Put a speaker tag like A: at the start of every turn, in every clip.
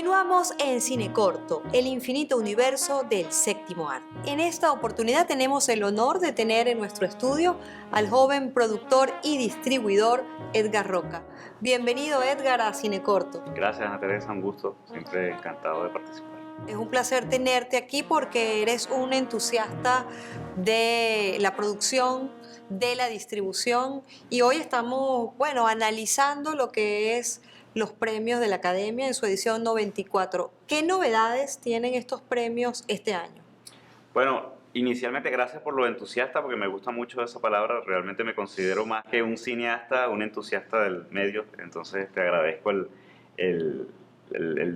A: Continuamos en Cine Corto, el infinito universo del séptimo arte. En esta oportunidad tenemos el honor de tener en nuestro estudio al joven productor y distribuidor Edgar Roca. Bienvenido, Edgar, a Cine Corto.
B: Gracias, Ana Teresa, un gusto, siempre encantado de participar.
A: Es un placer tenerte aquí porque eres un entusiasta de la producción, de la distribución, y hoy estamos, analizando lo que es los premios de la Academia en su edición 94. ¿Qué novedades tienen estos premios este año?
B: Bueno, inicialmente gracias por lo entusiasta, porque me gusta mucho esa palabra, realmente me considero más que un cineasta, un entusiasta del medio, entonces te agradezco el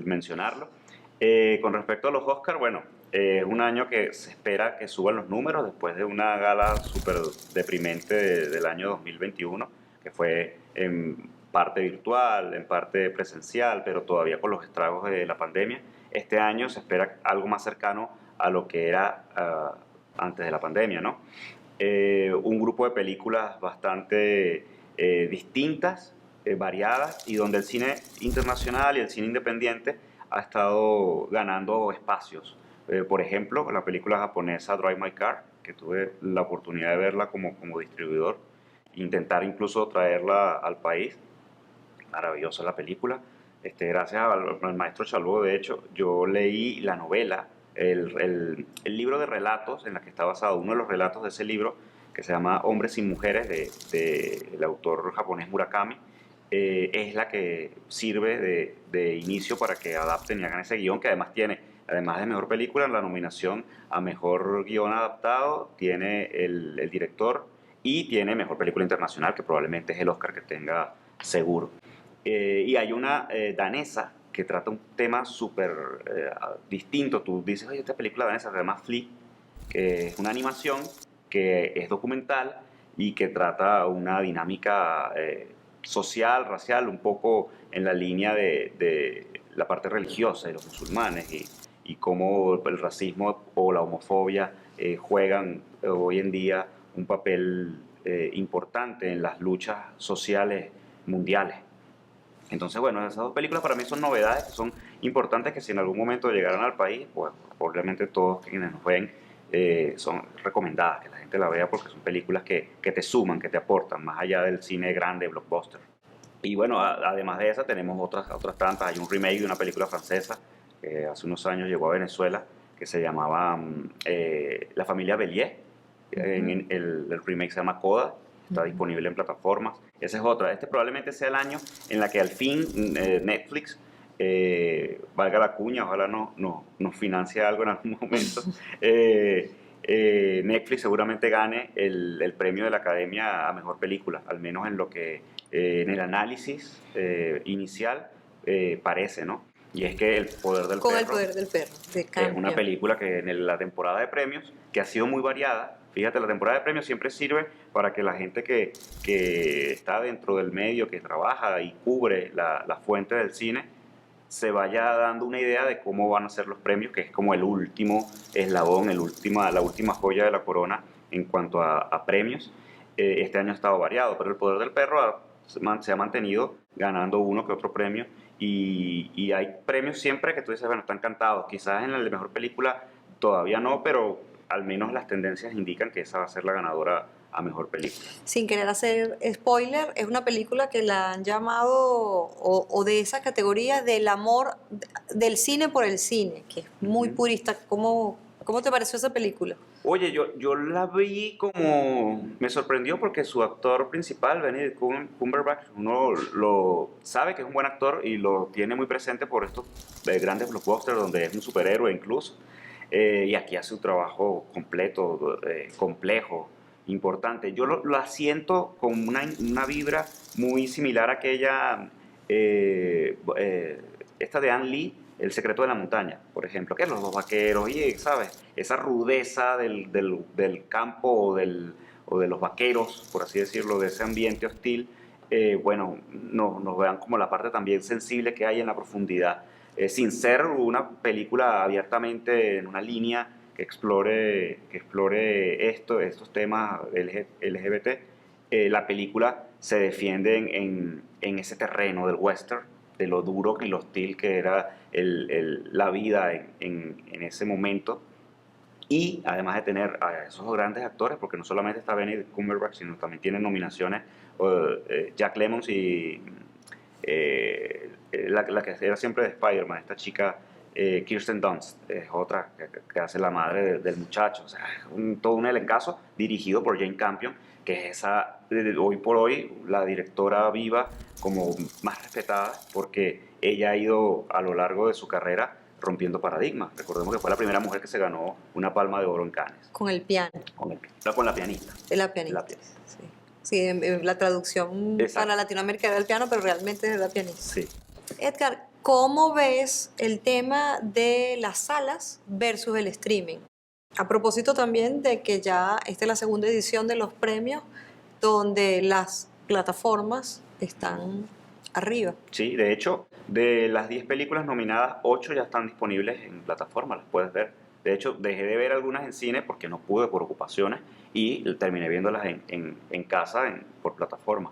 B: mencionarlo. Con respecto a los Oscars, bueno, es un año que se espera que suban los números después de una gala súper deprimente del año 2021, que fue en parte virtual, en parte presencial, pero todavía con los estragos de la pandemia. Este año se espera algo más cercano a lo que era antes de la pandemia, ¿no? Un grupo de películas bastante distintas, variadas, y donde el cine internacional y el cine independiente ha estado ganando espacios. Por ejemplo, la película japonesa Drive My Car, que tuve la oportunidad de verla como distribuidor, intentar incluso traerla al país. Maravillosa la película. Gracias al maestro Chalbó, de hecho, yo leí la novela, el libro de relatos en la que está basado, uno de los relatos de ese libro, que se llama Hombres y Mujeres, del autor japonés Murakami, es la que sirve de inicio para que adapten y hagan ese guión, que además tiene, además de mejor película, la nominación a mejor guión adaptado, tiene el director y tiene mejor película internacional, que probablemente es el Oscar que tenga seguro. Y hay una danesa que trata un tema súper distinto. Tú dices, oye, esta película danesa se llama Flea, que es una animación que es documental y que trata una dinámica social, racial, un poco en la línea de la parte religiosa de los musulmanes y cómo el racismo o la homofobia juegan hoy en día un papel importante en las luchas sociales mundiales. Entonces, bueno, esas dos películas para mí son novedades que son importantes, que si en algún momento llegaran al país, pues obviamente todos quienes nos ven son recomendadas, que la gente la vea, porque son películas que te suman, que te aportan, más allá del cine grande, blockbuster. Y bueno, además de esa tenemos otras tantas. Hay un remake de una película francesa que hace unos años llegó a Venezuela, que se llamaba La familia Bélier. El remake se llama Coda, está disponible en plataformas. Esa es otra. Este probablemente sea el año en la que al fin Netflix, valga la cuña, ojalá nos financie algo en algún momento, Netflix seguramente gane el premio de la Academia a Mejor Película, al menos en lo que en el análisis inicial parece, ¿no? Y es que El Poder del
A: Con
B: Perro
A: El Poder del Perro, de
B: es una
A: Campion.
B: película que en la temporada de premios, que ha sido muy variada. Fíjate, la temporada de premios siempre sirve para que la gente que está dentro del medio, que trabaja y cubre la fuente del cine, se vaya dando una idea de cómo van a ser los premios, que es como el último eslabón, la última joya de la corona en cuanto a premios. Este año ha estado variado, pero El Poder del Perro se ha mantenido ganando uno que otro premio, y hay premios siempre que tú dices, bueno, están cantados. Quizás en el de mejor película todavía no, pero al menos las tendencias indican que esa va a ser la ganadora a mejor película.
A: Sin querer hacer spoiler, es una película que la han llamado, o de esa categoría del amor del cine por el cine, que es muy purista. ¿Cómo te pareció esa película?
B: Oye, yo la vi como... Me sorprendió porque su actor principal, Benedict Cumberbatch, uno lo sabe que es un buen actor y lo tiene muy presente por estos grandes blockbusters donde es un superhéroe incluso. Y aquí hace un trabajo completo, complejo, importante. Yo la siento con una vibra muy similar a aquella, esta de Anne Lee, El secreto de la montaña, por ejemplo, que es los dos vaqueros, y ¿sabes? Esa rudeza del campo o de los vaqueros, por así decirlo, de ese ambiente hostil, bueno, nos vean como la parte también sensible que hay en la profundidad, sin ser una película abiertamente en una línea que explore estos temas LGBT. La película se defiende en ese terreno del western, de lo duro y lo hostil que era la vida en ese momento. Y además de tener a esos grandes actores, porque no solamente está Benedict Cumberbatch, sino también tiene nominaciones Jack Lemmon y la que era siempre de Spider-Man, esta chica Kirsten Dunst, es otra que hace la madre del muchacho. O sea, todo un elencazo dirigido por Jane Campion, que es esa, hoy por hoy, la directora viva como más respetada, porque ella ha ido a lo largo de su carrera rompiendo paradigmas. Recordemos que fue la primera mujer que se ganó una Palma de Oro en Cannes.
A: Con el piano.
B: Con la pianista.
A: La pianista. Sí, sí, en la traducción para Latinoamérica era el piano, pero realmente es la pianista.
B: Sí.
A: Edgar, ¿cómo ves el tema de las salas versus el streaming? A propósito también de que ya esta es la segunda edición de los premios donde las plataformas están arriba.
B: Sí, de hecho, de las 10 películas nominadas, 8 ya están disponibles en plataformas, las puedes ver. De hecho, dejé de ver algunas en cine porque no pude por ocupaciones y terminé viéndolas en casa por plataforma.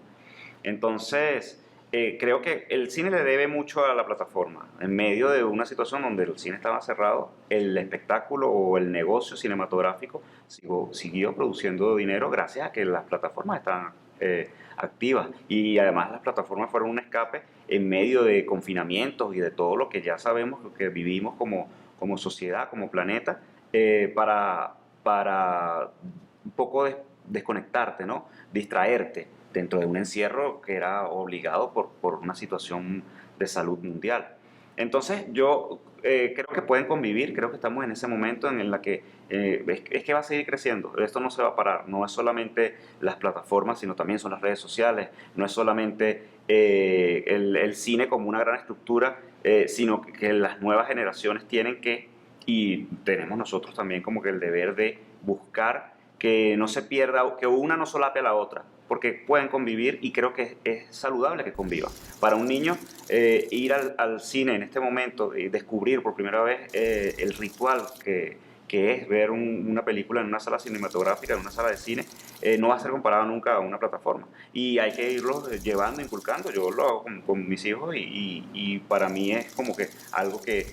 B: Entonces, creo que el cine le debe mucho a la plataforma. En medio de una situación donde el cine estaba cerrado, el espectáculo o el negocio cinematográfico siguió produciendo dinero gracias a que las plataformas estaban activas. Y además las plataformas fueron un escape en medio de confinamientos y de todo lo que ya sabemos que vivimos como sociedad, como planeta, para un poco desconectarte, ¿no? Distraerte dentro de un encierro que era obligado por una situación de salud mundial. Entonces yo creo que pueden convivir, creo que estamos en ese momento en la que es que va a seguir creciendo, esto no se va a parar, no es solamente las plataformas, sino también son las redes sociales, no es solamente el cine como una gran estructura, sino que las nuevas generaciones tienen que, y tenemos nosotros también como que el deber de buscar que no se pierda, que una no solape a la otra, porque pueden convivir y creo que es saludable que convivan. Para un niño, ir al cine en este momento y descubrir por primera vez el ritual que es ver una película en una sala cinematográfica, en una sala de cine, no va a ser comparado nunca a una plataforma. Y hay que irlo llevando, inculcando. Yo lo hago con mis hijos y para mí es como que algo que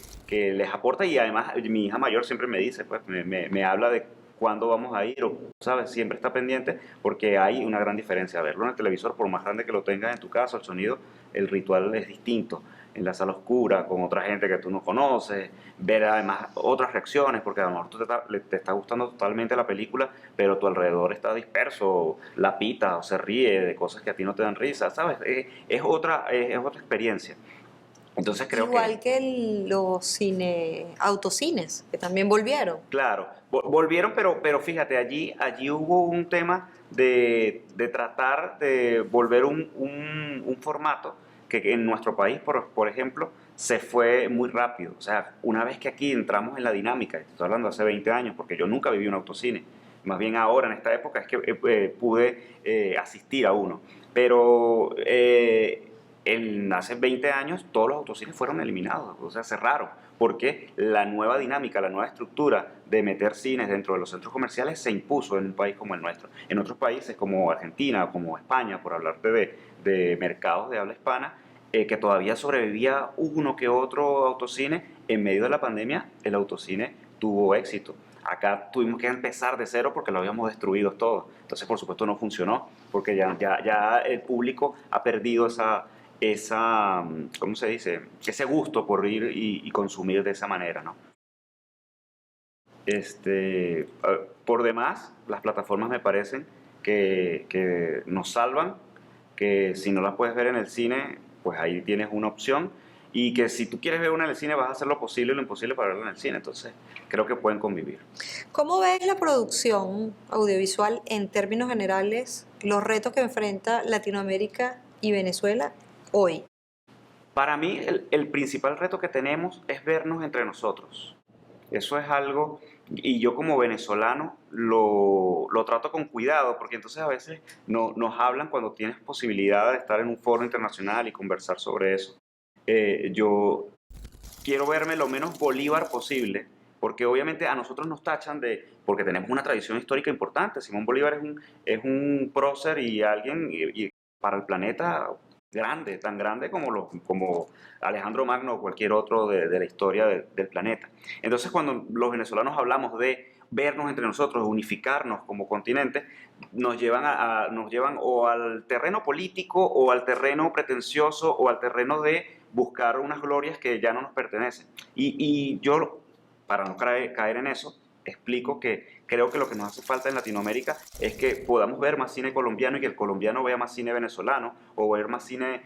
B: les aporta. Y además mi hija mayor siempre me dice, pues me habla de cuándo vamos a ir, o, ¿sabes? Siempre está pendiente porque hay una gran diferencia. Verlo en el televisor, por más grande que lo tengas en tu casa, el sonido, el ritual es distinto. En la sala oscura, con otra gente que tú no conoces, ver además otras reacciones, porque a lo mejor te está gustando totalmente la película, pero tu alrededor está disperso, la pita o se ríe de cosas que a ti no te dan risa, ¿sabes? Es otra experiencia. Entonces creo
A: Igual que los autocines, que también volvieron.
B: Claro, volvieron, pero fíjate, allí hubo un tema de tratar de volver un formato que en nuestro país, por ejemplo, se fue muy rápido. O sea, una vez que aquí entramos en la dinámica, estoy hablando hace 20 años, porque yo nunca viví un autocine, más bien ahora, en esta época, es que pude asistir a uno. Pero hace 20 años todos los autocines fueron eliminados, o sea, cerraron, porque la nueva dinámica, la nueva estructura de meter cines dentro de los centros comerciales se impuso en un país como el nuestro. En otros países como Argentina, como España, por hablarte de mercados de habla hispana, que todavía sobrevivía uno que otro autocine, en medio de la pandemia el autocine tuvo éxito. Acá tuvimos que empezar de cero porque lo habíamos destruido todo. Entonces, por supuesto, no funcionó porque ya el público ha perdido ¿cómo se dice? Ese gusto por ir y consumir de esa manera, ¿no? Por demás, las plataformas me parecen que nos salvan, que si no las puedes ver en el cine, pues ahí tienes una opción, y que si tú quieres ver una en el cine vas a hacer lo posible y lo imposible para verla en el cine. Entonces, creo que pueden convivir.
A: ¿Cómo ves la producción audiovisual en términos generales, los retos que enfrenta Latinoamérica y Venezuela hoy?
B: Para mí, el principal reto que tenemos es vernos entre nosotros. Eso es algo, y yo como venezolano lo trato con cuidado, porque entonces a veces nos hablan cuando tienes posibilidad de estar en un foro internacional y conversar sobre eso. Yo quiero verme lo menos Bolívar posible, porque obviamente a nosotros nos tachan porque tenemos una tradición histórica importante. Simón Bolívar es un prócer y alguien, y para el planeta grande, tan grande como Alejandro Magno o cualquier otro de la historia del planeta. Entonces, cuando los venezolanos hablamos de vernos entre nosotros, unificarnos como continente, nos llevan o al terreno político o al terreno pretencioso o al terreno de buscar unas glorias que ya no nos pertenecen. Y yo, para no caer en eso, explico que creo que lo que nos hace falta en Latinoamérica es que podamos ver más cine colombiano y que el colombiano vea más cine venezolano o ver más cine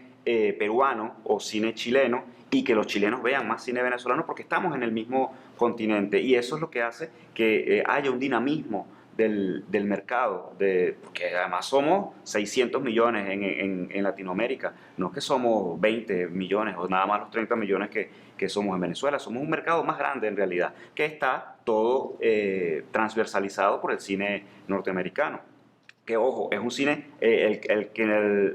B: peruano o cine chileno y que los chilenos vean más cine venezolano porque estamos en el mismo continente y eso es lo que hace que haya un dinamismo del mercado, porque además somos 600 millones en Latinoamérica, no es que somos 20 millones o nada más los 30 millones que somos en Venezuela, somos un mercado más grande en realidad, que está todo transversalizado por el cine norteamericano. Que ojo, es un cine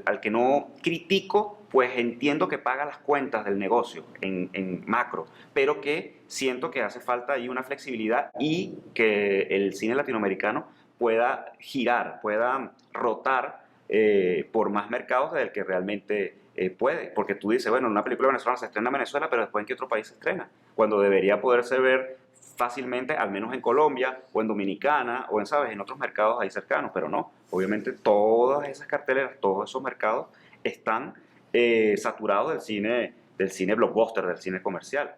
B: al que no critico, pues entiendo que paga las cuentas del negocio en macro, pero que siento que hace falta ahí una flexibilidad y que el cine latinoamericano pueda girar, pueda rotar por más mercados del que realmente puede. Porque tú dices, bueno, una película venezolana se estrena en Venezuela, pero después en qué otro país se estrena, cuando debería poderse ver fácilmente, al menos en Colombia o en Dominicana o en otros mercados ahí cercanos, pero no, obviamente todas esas carteleras, todos esos mercados están saturados del cine blockbuster, del cine comercial.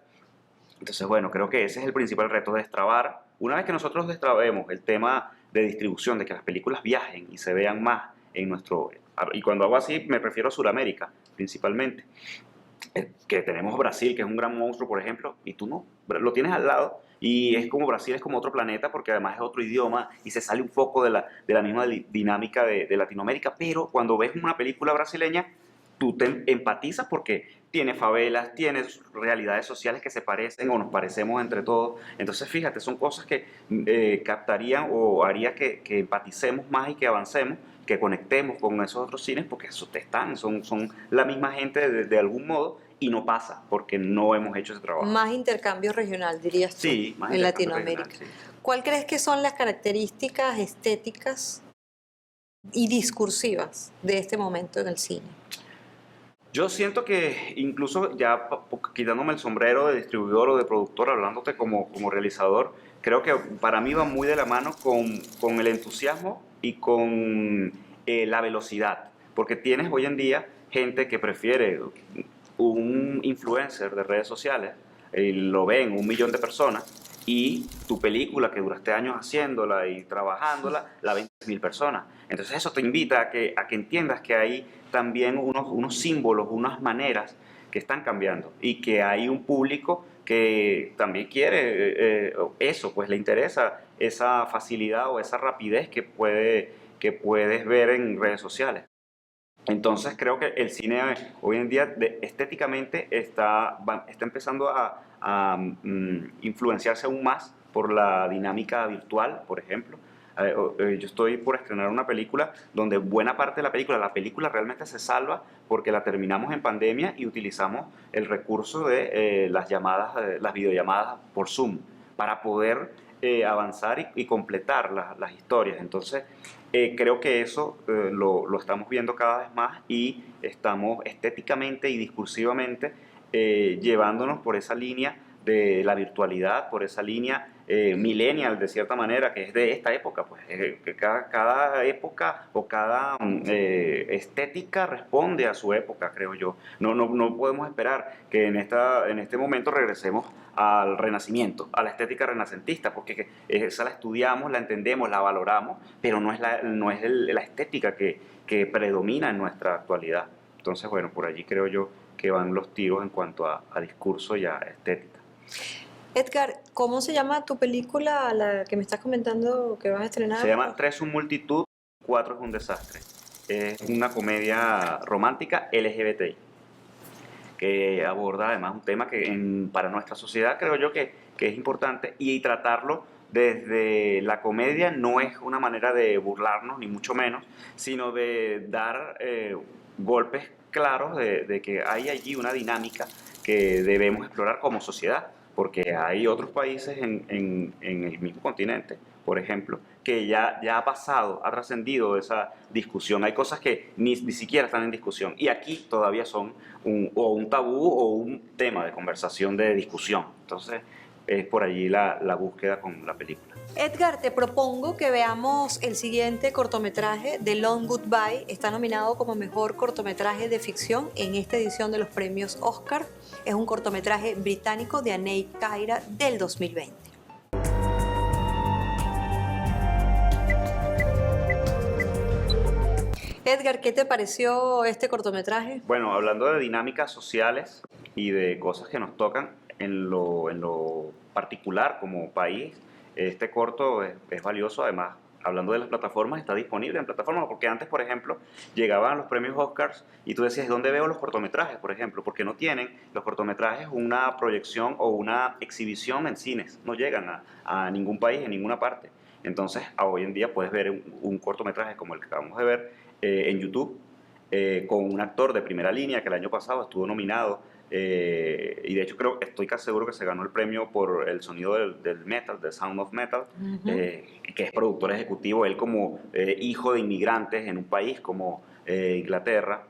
B: Entonces, bueno, creo que ese es el principal reto, destrabar. Una vez que nosotros destrabemos el tema de distribución, de que las películas viajen y se vean más en nuestro... Y cuando hago así me refiero a Sudamérica, principalmente. Que tenemos Brasil, que es un gran monstruo, por ejemplo, y tú no, lo tienes al lado, y es como Brasil, es como otro planeta, porque además es otro idioma, y se sale un poco de la misma dinámica de Latinoamérica, pero cuando ves una película brasileña, tú te empatizas porque tiene favelas, tiene realidades sociales que se parecen o nos parecemos entre todos. Entonces, fíjate, son cosas que captarían o haría que empaticemos más y que avancemos, que conectemos con esos otros cines, porque son la misma gente de algún modo y no pasa porque no hemos hecho ese trabajo.
A: Más intercambio regional, dirías tú,
B: Sí, más
A: en
B: intercambio
A: Latinoamérica.
B: regional, sí.
A: ¿Cuál crees que son las características estéticas y discursivas de este momento en el cine?
B: Yo siento que incluso ya quitándome el sombrero de distribuidor o de productor, hablándote como realizador, creo que para mí va muy de la mano con el entusiasmo y con la velocidad. Porque tienes hoy en día gente que prefiere un influencer de redes sociales, lo ven 1 millón de personas, y tu película que duraste años haciéndola y trabajándola, la ven 10.000 personas. Entonces eso te invita a que entiendas que hay también unos símbolos, unas maneras que están cambiando y que hay un público que también quiere eso, pues le interesa esa facilidad o esa rapidez que puedes ver en redes sociales. Entonces creo que el cine hoy en día estéticamente está empezando a influenciarse aún más por la dinámica virtual, por ejemplo. Yo estoy por estrenar una película donde buena parte de la película realmente se salva porque la terminamos en pandemia y utilizamos el recurso de las llamadas, las videollamadas por Zoom para poder avanzar y completar las historias. Entonces, creo que eso lo estamos viendo cada vez más y estamos estéticamente y discursivamente llevándonos por esa línea de la virtualidad, por esa línea millennial de cierta manera, que es de esta época, pues que cada época o cada estética responde a su época, creo yo. No podemos esperar que en este momento regresemos al renacimiento, a la estética renacentista, porque esa la estudiamos, la entendemos, la valoramos, pero no es la estética que predomina en nuestra actualidad. Entonces, bueno, por allí creo yo que van los tiros en cuanto a discurso y a estética.
A: Edgar, ¿cómo se llama tu película, la que me estás comentando que vas a estrenar?
B: Se llama Tres un multitud, cuatro es un desastre. Es una comedia romántica LGBTI que aborda además un tema que para nuestra sociedad creo yo que es importante y tratarlo desde la comedia no es una manera de burlarnos ni mucho menos, sino de dar golpes claros de que hay allí una dinámica que debemos explorar como sociedad, porque hay otros países en el mismo continente, por ejemplo, que ya ha pasado, ha trascendido esa discusión. Hay cosas que ni siquiera están en discusión y aquí todavía son o un tabú o un tema de conversación, de discusión. Entonces, es por allí la búsqueda con la película.
A: Edgar, te propongo que veamos el siguiente cortometraje, The Long Goodbye. Está nominado como mejor cortometraje de ficción en esta edición de los premios Oscar. Es un cortometraje británico de Anei Kaira del 2020. Edgar, ¿qué te pareció este cortometraje?
B: Bueno, hablando de dinámicas sociales y de cosas que nos tocan en lo particular como país, este corto es valioso. Además, hablando de las plataformas, está disponible en plataformas, porque antes, por ejemplo, llegaban los premios Oscars y tú decías, ¿dónde veo los cortometrajes, por ejemplo? Porque no tienen los cortometrajes una proyección o una exhibición en cines, no llegan a ningún país, en ninguna parte. Entonces, hoy en día puedes ver un cortometraje como el que acabamos de ver en YouTube, con un actor de primera línea que el año pasado estuvo nominado, y de hecho estoy casi seguro que se ganó el premio por el sonido del metal, del Sound of Metal, que es productor ejecutivo, él como hijo de inmigrantes en un país como Inglaterra,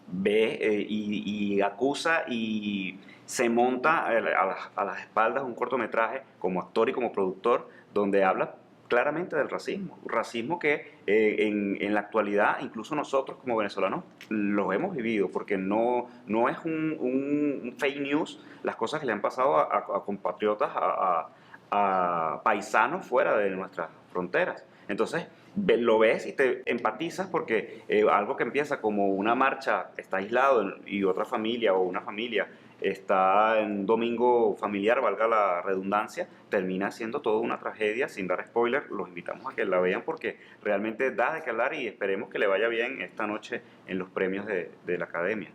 B: ve y acusa y se monta a las espaldas un cortometraje como actor y como productor donde habla claramente del racismo, racismo que en la actualidad incluso nosotros como venezolanos lo hemos vivido, porque no es un fake news las cosas que le han pasado a compatriotas, a paisanos fuera de nuestras fronteras. Entonces lo ves y te empatizas porque algo que empieza como una marcha está aislado y otra familia o una familia está en un domingo familiar, valga la redundancia, termina siendo toda una tragedia. Sin dar spoiler, los invitamos a que la vean porque realmente da de qué hablar y esperemos que le vaya bien esta noche en los premios de la Academia.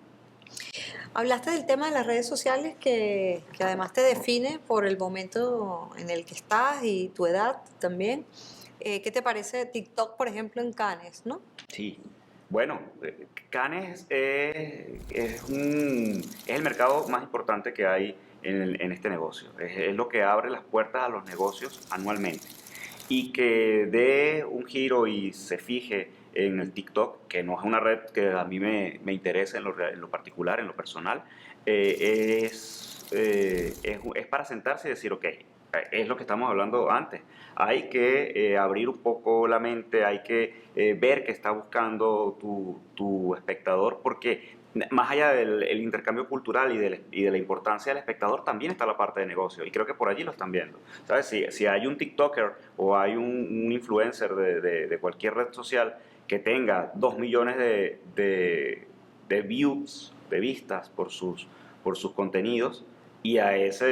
A: Hablaste del tema de las redes sociales que además te define por el momento en el que estás y tu edad también. ¿Qué te parece TikTok, por ejemplo, en Cannes, no?
B: Sí, bueno, Cannes es el mercado más importante que hay en este negocio. Es lo que abre las puertas a los negocios anualmente. Y que dé un giro y se fije en el TikTok, que no es una red que a mí me interesa en lo particular, en lo personal, es para sentarse y decir, ok, es lo que estamos hablando antes. Hay que abrir un poco la mente, hay que ver qué está buscando tu espectador, porque más allá del el intercambio cultural y de la importancia del espectador, también está la parte de negocio, y creo que por allí lo están viendo. ¿Sabes? Si hay un TikToker o hay un influencer de cualquier red social que tenga 2 millones de views, de vistas por sus contenidos, y a esos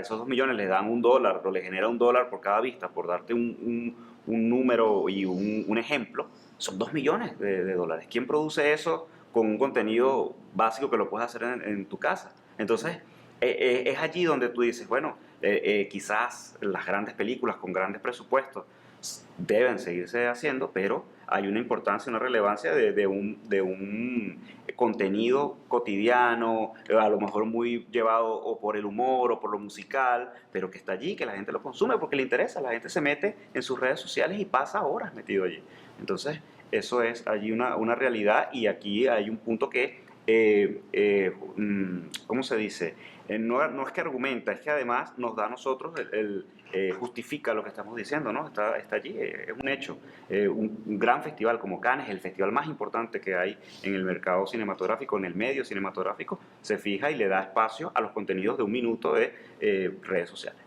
B: 2 millones les dan $1 o le genera $1 por cada vista, por darte un número y un ejemplo, son 2 millones de dólares. ¿Quién produce eso con un contenido básico que lo puedes hacer en tu casa? Entonces, es allí donde tú dices, bueno, quizás las grandes películas con grandes presupuestos deben seguirse haciendo, pero hay una importancia, una relevancia de un contenido cotidiano, a lo mejor muy llevado o por el humor o por lo musical, pero que está allí, que la gente lo consume porque le interesa. La gente se mete en sus redes sociales y pasa horas metido allí. Entonces, eso es allí una realidad, y aquí hay un punto que, ¿cómo se dice? No es que argumenta, es que además nos da a nosotros justifica lo que estamos diciendo, ¿no? Está allí, es un hecho. Un gran festival como Cannes, el festival más importante que hay en el mercado cinematográfico, en el medio cinematográfico, se fija y le da espacio a los contenidos de un minuto de redes sociales.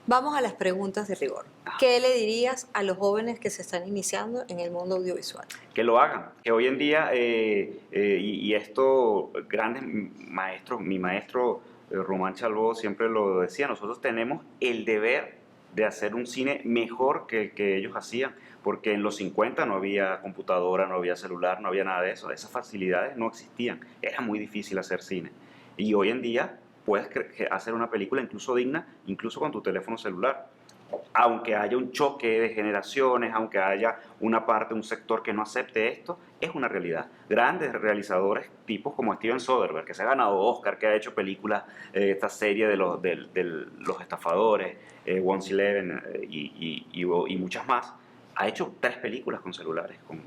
A: Vamos a las preguntas de rigor. ¿Qué le dirías a los jóvenes que se están iniciando en el mundo audiovisual?
B: Que lo hagan, que hoy en día, y esto, grandes maestros, mi maestro Román Chalbó siempre lo decía, nosotros tenemos el deber de hacer un cine mejor que el que ellos hacían, porque en los 50 no había computadora, no había celular, no había nada de eso, esas facilidades no existían, era muy difícil hacer cine. Y hoy en día puedes hacer una película incluso digna, incluso con tu teléfono celular. aunque haya un choque de generaciones, aunque haya una parte, un sector que no acepte esto, es una realidad. Grandes realizadores, tipos como Steven Soderbergh, que se ha ganado Oscar, que ha hecho películas, esta serie de los estafadores, Once Eleven y muchas más, ha hecho 3 películas con celulares, con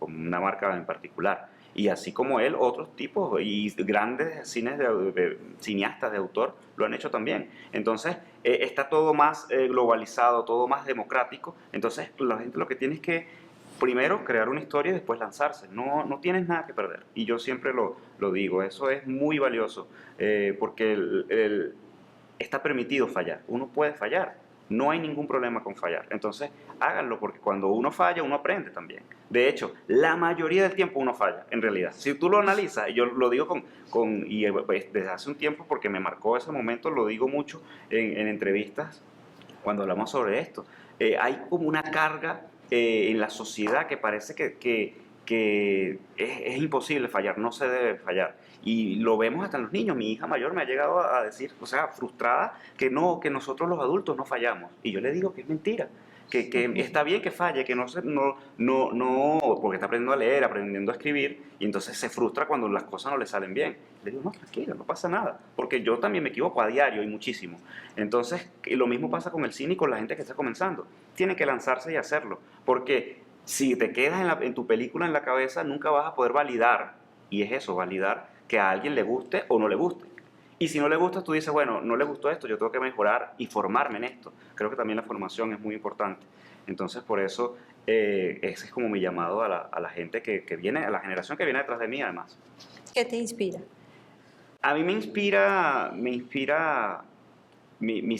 B: una marca en particular. Y así como él, otros tipos y grandes cineastas de autor lo han hecho también. Entonces, está todo más globalizado, todo más democrático. Entonces, la gente lo que tiene es que primero crear una historia y después lanzarse. No tienes nada que perder. Y yo siempre lo digo, eso es muy valioso, porque está permitido fallar. Uno puede fallar. No hay ningún problema con fallar. Entonces, háganlo, porque cuando uno falla, uno aprende también. De hecho, la mayoría del tiempo uno falla, en realidad. Si tú lo analizas, y yo lo digo pues, desde hace un tiempo, porque me marcó ese momento, lo digo mucho en entrevistas cuando hablamos sobre esto. Hay como una carga en la sociedad que parece que es imposible fallar, no se debe fallar. Y lo vemos hasta en los niños. Mi hija mayor me ha llegado a decir, o sea, frustrada, que nosotros los adultos no fallamos. Y yo le digo que es mentira. Que está bien que falle, que no, porque está aprendiendo a leer, aprendiendo a escribir, y entonces se frustra cuando las cosas no le salen bien. Le digo, no, tranquila, no pasa nada, porque yo también me equivoco a diario y muchísimo. Entonces, lo mismo pasa con el cine y con la gente que está comenzando. Tiene que lanzarse y hacerlo, porque si te quedas en tu película en la cabeza, nunca vas a poder validar, y es eso, validar que a alguien le guste o no le guste. Y si no le gusta, tú dices, bueno, no le gustó esto, yo tengo que mejorar y formarme en esto. Creo que también la formación es muy importante. Entonces, por eso, ese es como mi llamado a la gente que viene, a la generación que viene detrás de mí, además.
A: ¿Qué te inspira?
B: A mí mis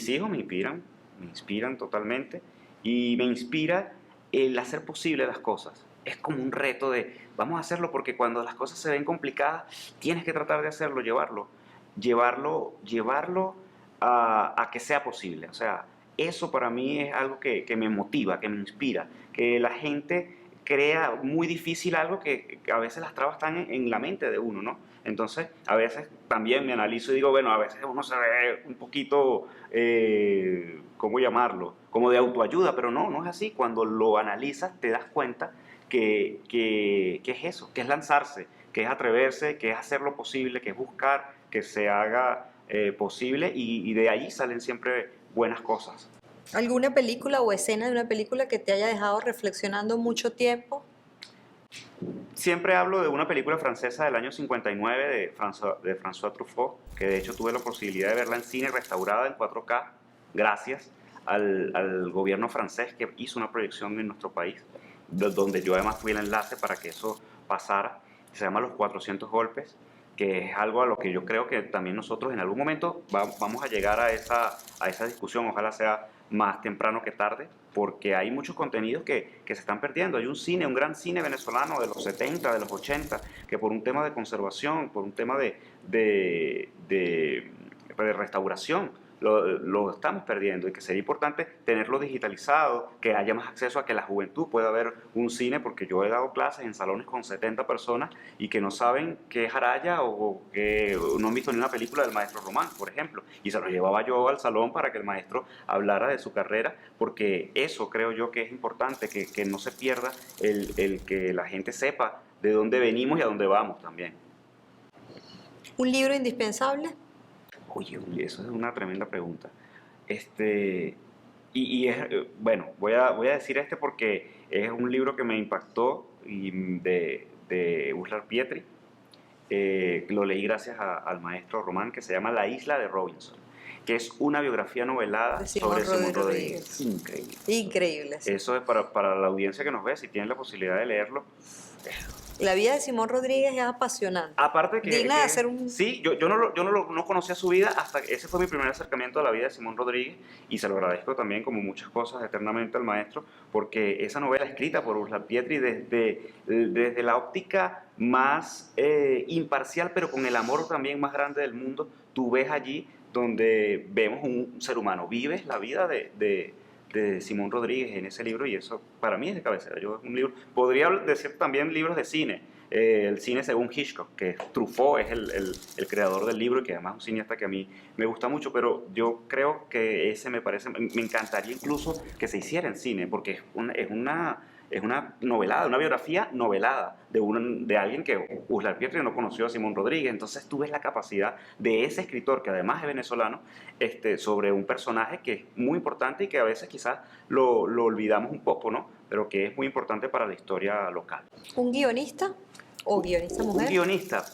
B: hijos me inspiran totalmente, y me inspira el hacer posible las cosas. Es como un reto de, vamos a hacerlo, porque cuando las cosas se ven complicadas, tienes que tratar de hacerlo, llevarlo a que sea posible. O sea, eso para mí es algo que me motiva, que me inspira, que la gente crea muy difícil algo que a veces las trabas están en la mente de uno, ¿no? Entonces, a veces también me analizo y digo, bueno, a veces uno se ve un poquito, ¿cómo llamarlo? Como de autoayuda, pero no es así. Cuando lo analizas, te das cuenta que es eso, que es lanzarse, que es atreverse, que es hacer lo posible, que es buscar que se haga posible, y de allí salen siempre buenas cosas.
A: ¿Alguna película o escena de una película que te haya dejado reflexionando mucho tiempo?
B: Siempre hablo de una película francesa del año 59 de François Truffaut, que de hecho tuve la posibilidad de verla en cine restaurada en 4K, gracias al gobierno francés, que hizo una proyección en nuestro país, donde yo además fui el enlace para que eso pasara. Se llama Los 400 golpes, que es algo a lo que yo creo que también nosotros en algún momento vamos a llegar a esa discusión. Ojalá sea más temprano que tarde, porque hay muchos contenidos que se están perdiendo. Hay un gran cine venezolano de los 70, de los 80, que por un tema de conservación, por un tema de restauración, lo estamos perdiendo, y que sería importante tenerlo digitalizado, que haya más acceso a que la juventud pueda ver un cine, porque yo he dado clases en salones con 70 personas y que no saben qué es Araya, o que no han visto ni una película del maestro Román, por ejemplo, y se lo llevaba yo al salón para que el maestro hablara de su carrera, porque eso creo yo que es importante, que no se pierda el que la gente sepa de dónde venimos y a dónde vamos también.
A: ¿Un libro indispensable?
B: Oye, eso es una tremenda pregunta. Este, bueno, voy a decir porque es un libro que me impactó, de Ursula Pietri. Lo leí gracias al maestro Román, que se llama La isla de Robinson, que es una biografía novelada
A: De Simón
B: sobre Simón
A: Rodríguez.
B: Rodríguez. Increíble.
A: Increíble, sí.
B: Eso es para la audiencia que nos ve, si tienen la posibilidad de leerlo.
A: La vida de Simón Rodríguez es apasionante.
B: Aparte
A: Digna de hacer un...
B: Sí, yo no conocía su vida hasta que ese fue mi primer acercamiento a la vida de Simón Rodríguez, y se lo agradezco también, como muchas cosas, eternamente al maestro, porque esa novela escrita por Ursula Pietri desde la óptica más imparcial, pero con el amor también más grande del mundo, tú ves allí donde vemos un ser humano, vives la vida de Simón Rodríguez en ese libro, y eso para mí es de cabecera. Un libro, podría decir también libros de cine, el cine según Hitchcock, que Truffaut es el creador del libro y que además es un cineasta que a mí me gusta mucho, pero yo creo que ese me encantaría incluso que se hiciera en cine, porque es una novelada, una biografía novelada de alguien que Uslar Pietri no conoció a Simón Rodríguez. Entonces tú ves la capacidad de ese escritor, que además es venezolano, sobre un personaje que es muy importante y que a veces quizás lo olvidamos un poco, ¿no? Pero que es muy importante para la historia local.
A: ¿Un guionista o guionista mujer?
B: Un guionista,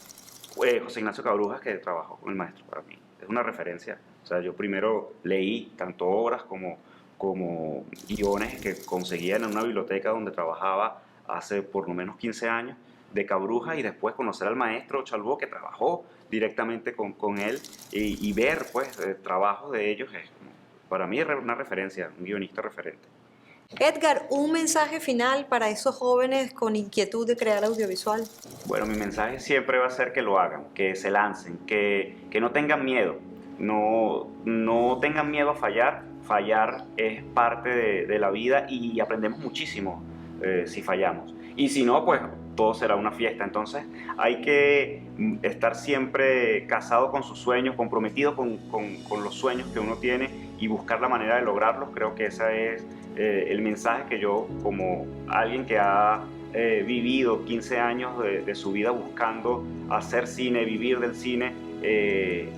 B: José Ignacio Cabrujas, que trabajó con el maestro para mí. Es una referencia. O sea, yo primero leí tanto obras como guiones que conseguía en una biblioteca donde trabajaba hace por lo menos 15 años de Cabrujas, y después conocer al maestro Chalbó, que trabajó directamente con él, y ver pues trabajos de ellos para mí es una referencia, un guionista referente.
A: Edgar, un mensaje final para esos jóvenes con inquietud de crear audiovisual.
B: Bueno, mi mensaje siempre va a ser que lo hagan, que se lancen, que no tengan miedo, no tengan miedo a fallar. Fallar es parte de la vida y aprendemos muchísimo si fallamos. Y si no, pues todo será una fiesta. Entonces hay que estar siempre casado con sus sueños, comprometido con los sueños que uno tiene y buscar la manera de lograrlos. Creo que ese es el mensaje que yo, como alguien que ha vivido 15 años de su vida buscando hacer cine, vivir del cine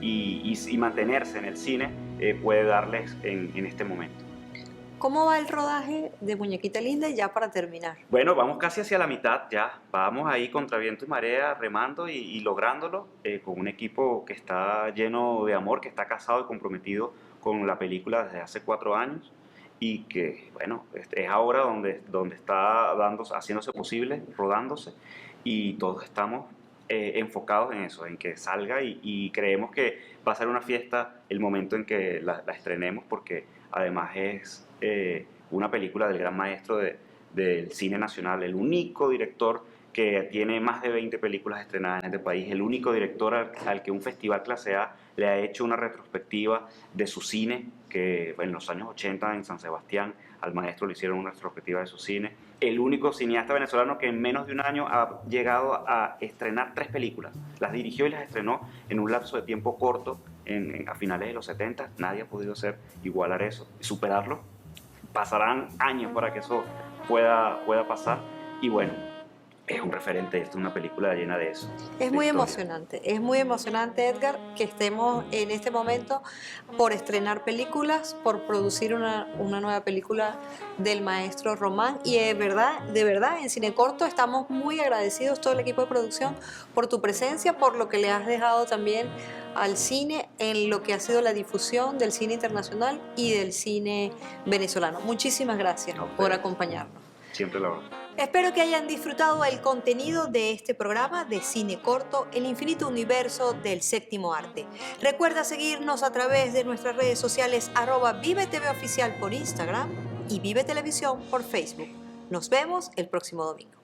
B: y mantenerse en el cine, puede darles en este momento.
A: ¿Cómo va el rodaje de Muñequita Linda ya para terminar?
B: Bueno, vamos casi hacia la mitad ya. Vamos ahí contra viento y marea, remando y lográndolo, con un equipo que está lleno de amor, que está casado y comprometido con la película desde hace 4 años y que, bueno, es ahora donde está haciéndose posible, rodándose, y todos estamos enfocados en eso, en que salga, y creemos que va a ser una fiesta el momento en que la estrenemos, porque además es una película del gran maestro del cine nacional, el único director que tiene más de 20 películas estrenadas en este país, el único director al que un festival clase A le ha hecho una retrospectiva de su cine, que en los años 80 en San Sebastián al maestro le hicieron una retrospectiva de su cine, el único cineasta venezolano que en menos de un año ha llegado a estrenar 3 películas, las dirigió y las estrenó en un lapso de tiempo corto, a finales de los 70, nadie ha podido igualar eso, superarlo. Pasarán años para que eso pueda pasar, y bueno, es un referente, esta es una película llena de eso.
A: Es muy emocionante, Edgar, que estemos en este momento por estrenar películas, por producir una nueva película del maestro Román, y de verdad, en Cinecorto estamos muy agradecidos, todo el equipo de producción, por tu presencia, por lo que le has dejado también al cine en lo que ha sido la difusión del cine internacional y del cine venezolano. Muchísimas gracias por acompañarnos.
B: Siempre la verdad.
A: Espero que hayan disfrutado el contenido de este programa de Cine Corto, el infinito universo del séptimo arte. Recuerda seguirnos a través de nuestras redes sociales @ViveTVOficial por Instagram y Vive Televisión por Facebook. Nos vemos el próximo domingo.